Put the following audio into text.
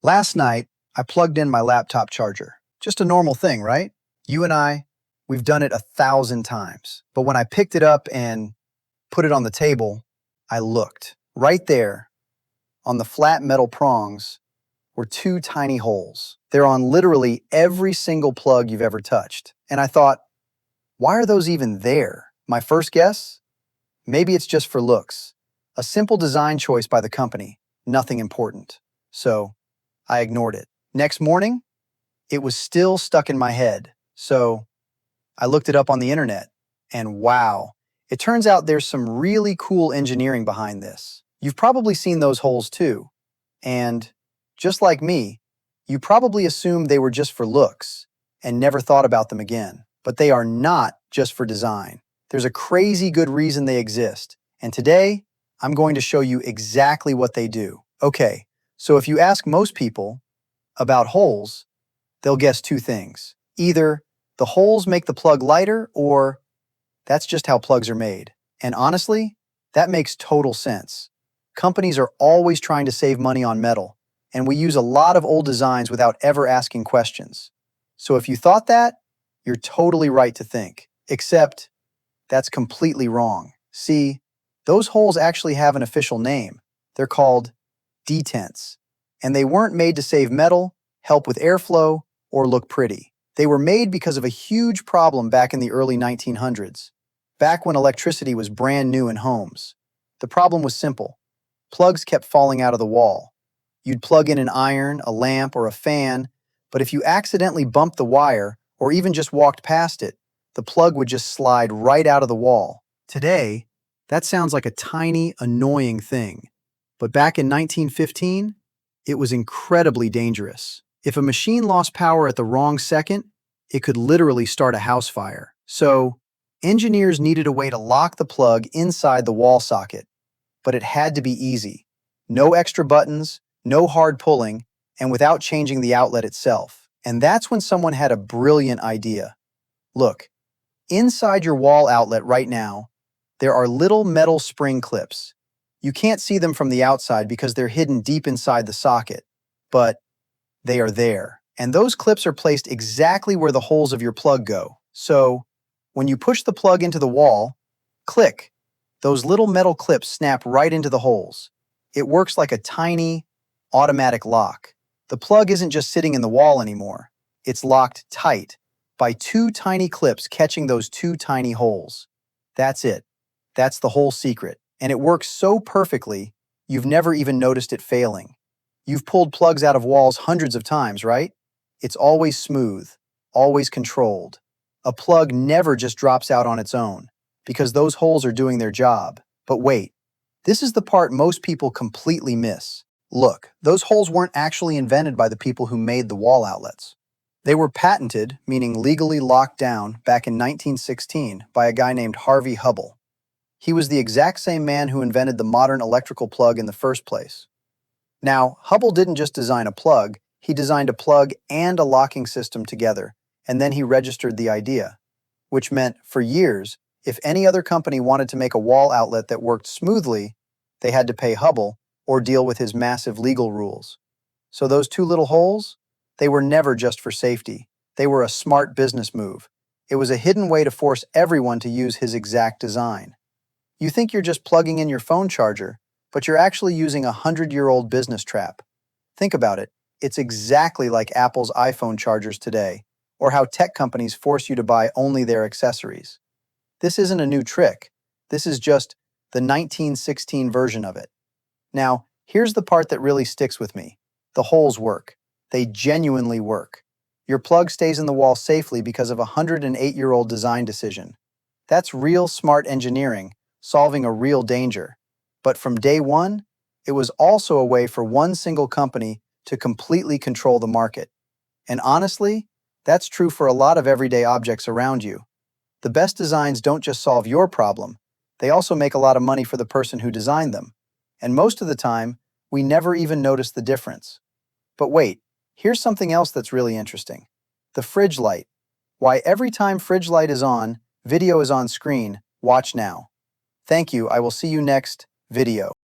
Last night, I plugged in my laptop charger. Just a normal thing, right? You and we've done it 1,000 times. But when I picked it up and put it on the table, I looked. Right there, on the flat metal prongs, were two tiny holes. They're on literally every single plug you've ever touched. And I thought, why are those even there? My first guess? Maybe it's just for looks. A simple design choice by the company, nothing important. So, I ignored it. Next morning, it was still stuck in my head. So, I looked it up on the internet, and wow, it turns out there's some really cool engineering behind this. You've probably seen those holes too. And, just like me, you probably assumed they were just for looks and never thought about them again. But they are not just for design. There's a crazy good reason they exist. And today, I'm going to show you exactly what they do. Okay, so if you ask most people about holes, they'll guess two things. Either the holes make the plug lighter, or that's just how plugs are made. And honestly, that makes total sense. Companies are always trying to save money on metal, and we use a lot of old designs without ever asking questions. So if you thought that, you're totally right to think. Except, that's completely wrong. See, those holes actually have an official name. They're called DETENTS. And they weren't made to save metal, help with airflow, or look pretty. They were made because of a huge problem back in the early 1900s, back when electricity was brand new in homes. The problem was simple. Plugs kept falling out of the wall. You'd plug in an iron, a lamp, or a fan, but if you accidentally bumped the wire, or even just walked past it, the plug would just slide right out of the wall. Today, that sounds like a tiny, annoying thing. But back in 1915, it was incredibly dangerous. If a machine lost power at the wrong second, it could literally start a house fire. So, engineers needed a way to lock the plug inside the wall socket. But it had to be easy. No extra buttons, no hard pulling, and without changing the outlet itself. And that's when someone had a brilliant idea. Look, inside your wall outlet right now, there are little metal spring clips. You can't see them from the outside because they're hidden deep inside the socket, but they are there. And those clips are placed exactly where the holes of your plug go. So, when you push the plug into the wall, click, those little metal clips snap right into the holes. It works like a tiny, automatic lock. The plug isn't just sitting in the wall anymore. It's locked tight by two tiny clips catching those two tiny holes. That's it. That's the whole secret. And it works so perfectly, you've never even noticed it failing. You've pulled plugs out of walls hundreds of times, right? It's always smooth, always controlled. A plug never just drops out on its own, because those holes are doing their job. But wait, this is the part most people completely miss. Look, those holes weren't actually invented by the people who made the wall outlets. They were patented, meaning legally locked down, back in 1916 by a guy named Harvey Hubbell. He was the exact same man who invented the modern electrical plug in the first place. Now, Hubbell didn't just design a plug, he designed a plug and a locking system together, and then he registered the idea. Which meant, for years, if any other company wanted to make a wall outlet that worked smoothly, they had to pay Hubbell or deal with his massive legal rules. So those two little holes? They were never just for safety. They were a smart business move. It was a hidden way to force everyone to use his exact design. You think you're just plugging in your phone charger, but you're actually using a 100-year-old business trap. Think about it. It's exactly like Apple's iPhone chargers today, or how tech companies force you to buy only their accessories. This isn't a new trick. This is just the 1916 version of it. Now, here's the part that really sticks with me. The holes work. They genuinely work. Your plug stays in the wall safely because of a 108-year-old design decision. That's real smart engineering, solving a real danger. But from day one, it was also a way for one single company to completely control the market. And honestly, that's true for a lot of everyday objects around you. The best designs don't just solve your problem, they also make a lot of money for the person who designed them. And most of the time, we never even notice the difference. But wait, here's something else that's really interesting. The fridge light. Why every time fridge light is on, video is on screen, watch now. Thank you, I will see you next video.